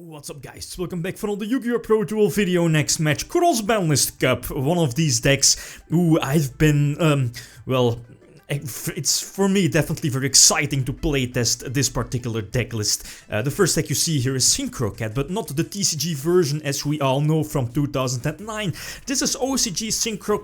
What's up guys, welcome back for another YgoPro duel video. Next match, Cross-Banlist Cup, one of these decks who I've been, well, it's for me definitely very exciting to playtest this particular deck list. The first deck you see here is Synchro, but not the TCG version as we all know from 2009. This is OCG Synchro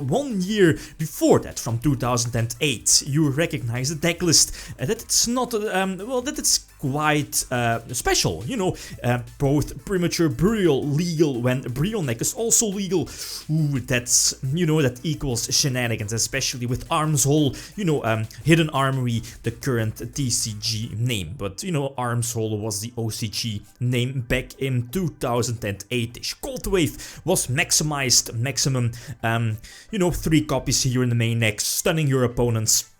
1 year before that, from 2008. You recognize the deck list, that it's not, well, that it's quite special, you know, both Premature Burial legal when Brionac is also legal. Ooh, that's, you know, that equals shenanigans, especially with Arms Hole, you know, Hidden Armory, the current TCG name, but you know, Arms Hole was the OCG name back in 2008-ish. Cold Wave was maximized, maximum, you know, 3 copies here in the main deck, stunning your opponents.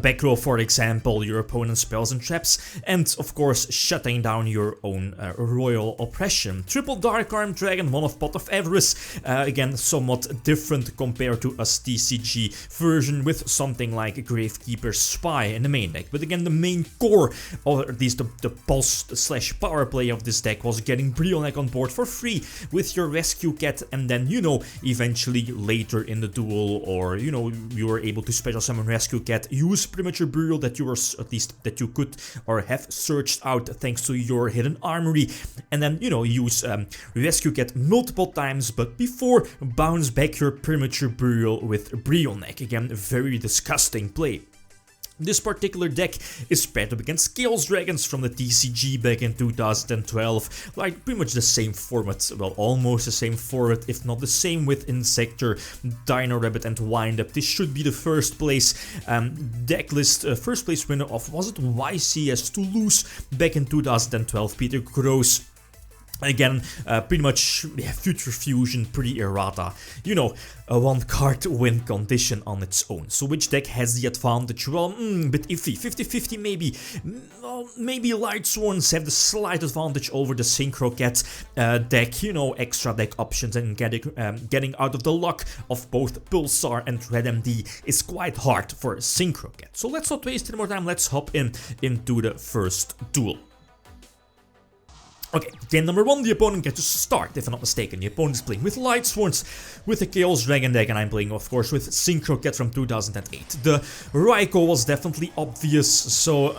Back row, for example, your opponent's spells and traps, and of course shutting down your own royal oppression. Triple Dark Arm Dragon, one of Pot of Avarice, again somewhat different compared to a TCG version with something like Gravekeeper's Spy in the main deck. But again, the main core, or at least the pulse/power play of this deck was getting Brionac on board for free with your Rescue Cat, and then, you know, eventually later in the duel, or you know, you were able to special summon Rescue Cat, use Premature Burial that you were, at least that you could or have searched out thanks to your Hidden Armory, and then, you know, use Rescue Cat multiple times, but before bounce back your Premature Burial with Brionac. Again, a very disgusting play. This particular deck is paired up against Chaos Dragons from the TCG back in 2012, like pretty much the same format, well, almost the same format, if not the same, with Insector, Dino Rabbit and Windup. This should be the first place deck list, first place winner of, was it YCS Toulouse back in 2012, Peter Gross. Again, pretty much, yeah, Future Fusion, pretty errata. You know, a 1-card win condition on its own. So which deck has the advantage? Well, bit iffy. 50-50 maybe. Well, maybe Lightsworns have the slight advantage over the Synchro deck. You know, extra deck options and getting out of the luck of both Pulsar and Red MD is quite hard for Synchro. So let's not waste any more time. Let's hop into the first duel. Okay, game number 1, the opponent gets to start, if I'm not mistaken. The opponent is playing with Lightsworns, with a Chaos Dragon deck, and I'm playing, of course, with Synchro from 2008. The Raikou was definitely obvious, so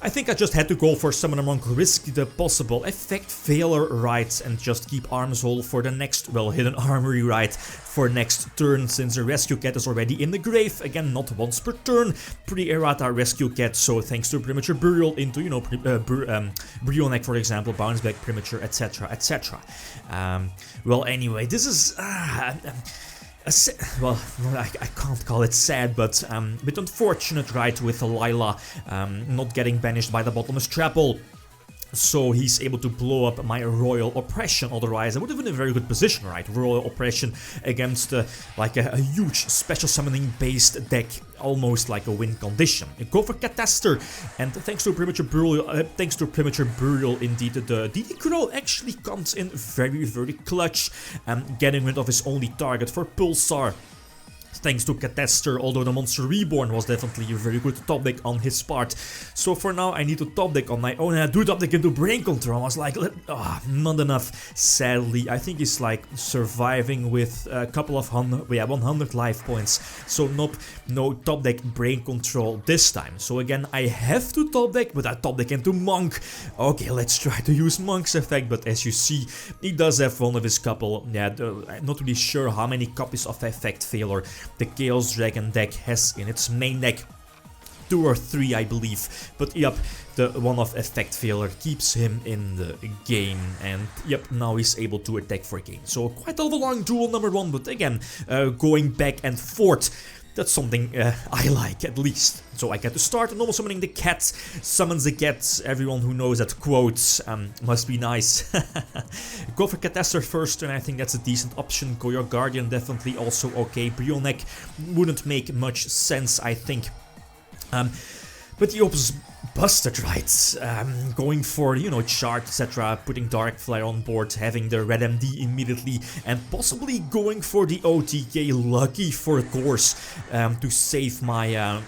I think I just had to go for Summoner Monk, risk the possible effect failure right, and just keep Arms Hole for the next, well, Hidden Armory right for next turn, since the Rescue Cat is already in the grave. Again, not once per turn, pretty errata Rescue Cat, so thanks to Premature Burial into, you know, Brionac, for example, bounce back Premature, etc, etc. Well, anyway, this is well, I can't call it sad, but a bit unfortunate, right, with Lila not getting banished by the Bottomless Trapple. So he's able to blow up my Royal Oppression, otherwise I would have been in a very good position, right? Royal Oppression against like a huge special summoning based deck, almost like a win condition. I go for Cataster, and thanks to Premature Burial, indeed, the DD Crow actually comes in very, very clutch, getting rid of his only target for Pulsar. Thanks to Cataster, although the Monster Reborn was definitely a very good top deck on his part. So for now I need to top deck on my own, and I do top deck into Brain Control. I was like, not enough, sadly. I think he's like surviving with a couple of 100 life points. So nope, no top deck Brain Control this time. So again, I have to top deck, but I top deck into Monk. Okay, let's try to use Monk's effect, but as you see, he does have one of his couple, yeah, I'm not really sure how many copies of effect failure the Chaos Dragon deck has in its main deck. 2 or 3, I believe, but yep, the one of effect failure keeps him in the game, and yep, now he's able to attack for a game. So quite a long duel number 1, but again, going back and forth, that's something I like, at least. So I get to start normal summoning the cat, summons the cat. Everyone who knows that quotes must be nice. Go for Cataster first, and I think that's a decent option. Go your Guardian, definitely also okay. Brionac wouldn't make much sense, I think. But the busted, right? Going for, you know, Chart, etc., putting Dark Flare on board, having the Red MD immediately, and possibly going for the OTK, lucky for course, to save my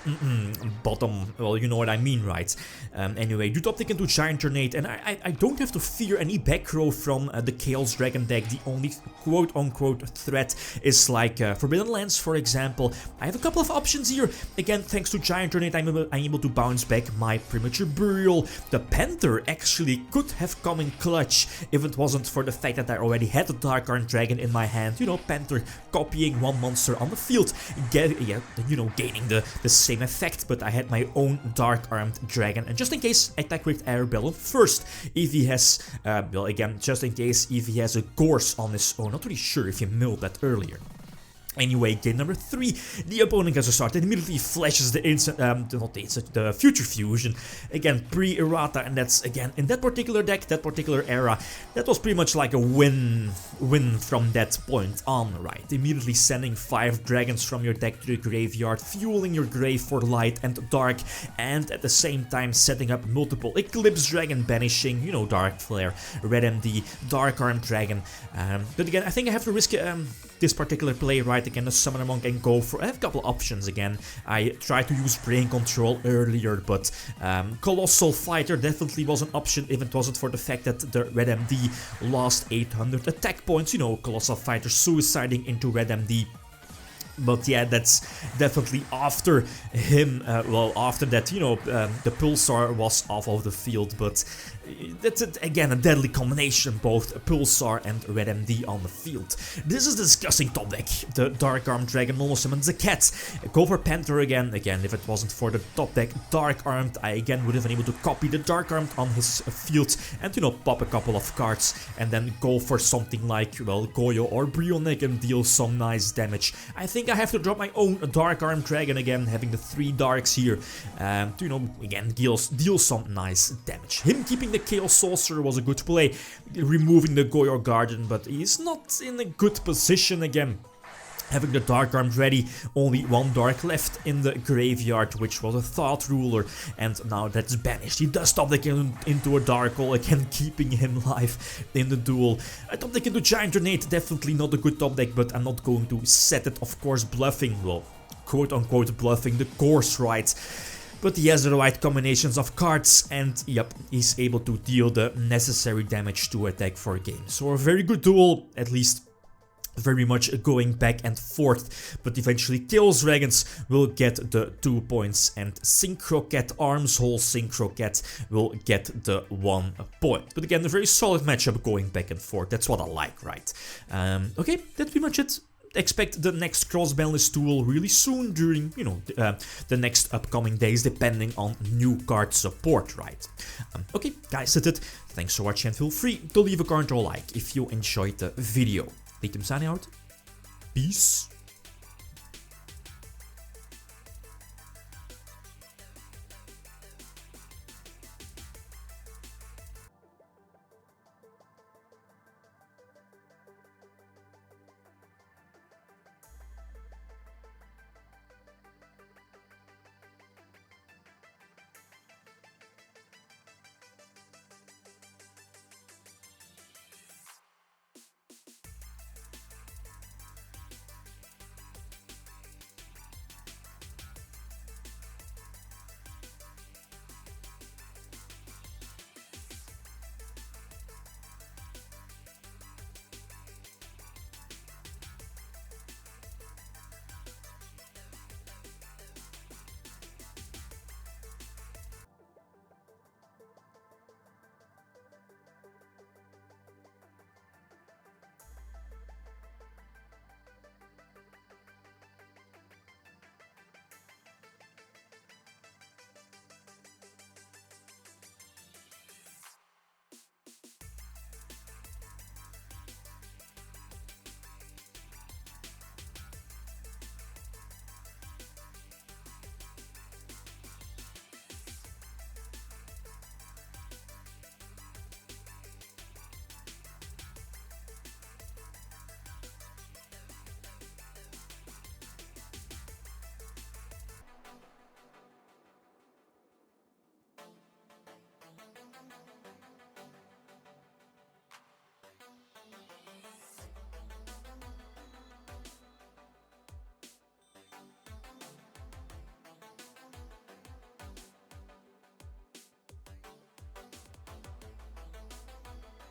bottom, well, you know what I mean, right? Anyway, do top deck into Giant Tornado, and I don't have to fear any back row from the Chaos Dragon deck. The only quote-unquote threat is like Forbidden Lands, for example. I have a couple of options here. Again, thanks to Giant Tornado, I'm able to bounce back my Premature Burial. The Panther actually could have come in clutch if it wasn't for the fact that I already had the Dark Arm Dragon in my hand. You know, Panther copying one monster on the field, gaining the same effect, but I had my own Dark Armed Dragon, and just in case, attack with Air Balloon first. If he has, well, again, just in case, if he has a Gorse on his own. Not really sure if he milled that earlier. Anyway, game number 3, the opponent has a start and immediately flashes the the Future Fusion. Again, pre-errata, and that's, again, in that particular deck, that particular era, that was pretty much like a win from that point on, right? Immediately sending 5 dragons from your deck to the graveyard, fueling your grave for light and dark, and at the same time setting up multiple Eclipse Dragon, banishing, you know, Dark Flare, Red MD, Dark Arm Dragon. But again, I think I have to risk this particular play, right? Again, the Summoner Monk and go for. I have a couple options again. I tried to use Brain Control earlier, but Colossal Fighter definitely was an option if it wasn't for the fact that the Red MD lost 800 attack points. You know, Colossal Fighter suiciding into Red MD. But yeah, that's definitely after him, well, after that, you know, the Pulsar was off of the field, but that's, again, a deadly combination, both Pulsar and Red MD on the field. This is the disgusting top deck. The Dark Armed Dragon normal summons a cat. Go for Panther again, if it wasn't for the top deck Dark Armed, I again would have been able to copy the Dark Armed on his field and, you know, pop a couple of cards and then go for something like, well, Goyo or Brionac and deal some nice damage. I think I have to drop my own Dark Armed Dragon again, having the 3 Darks here, to, you know, again, deal some nice damage. Him keeping the Chaos Sorcerer was a good play, removing the Goyo Garden, but he's not in a good position again. Having the Dark Arms ready, only 1 Dark left in the graveyard, which was a Thought Ruler, and now that's banished. He does top deck into a Dark Hole, again keeping him alive in the duel. I top deck into Giant Tornado, definitely not a good top deck, but I'm not going to set it, of course, bluffing, well, quote-unquote bluffing the course, right? But he has the right combinations of cards, and yep, he's able to deal the necessary damage to attack for a game. So a very good duel, at least very much going back and forth, but eventually Chaos Dragons will get the 2 points and Synchro Cat, Arms Hole Synchro Cat will get the 1 point. But again, a very solid matchup going back and forth. That's what I like, right? Okay, that's pretty much it. Expect the next Cross-Banlist duel really soon during, you know, the next upcoming days, depending on new card support, right? Okay, guys, that's it. Thanks for watching and feel free to leave a comment or like if you enjoyed the video. Lithium signing out. Peace.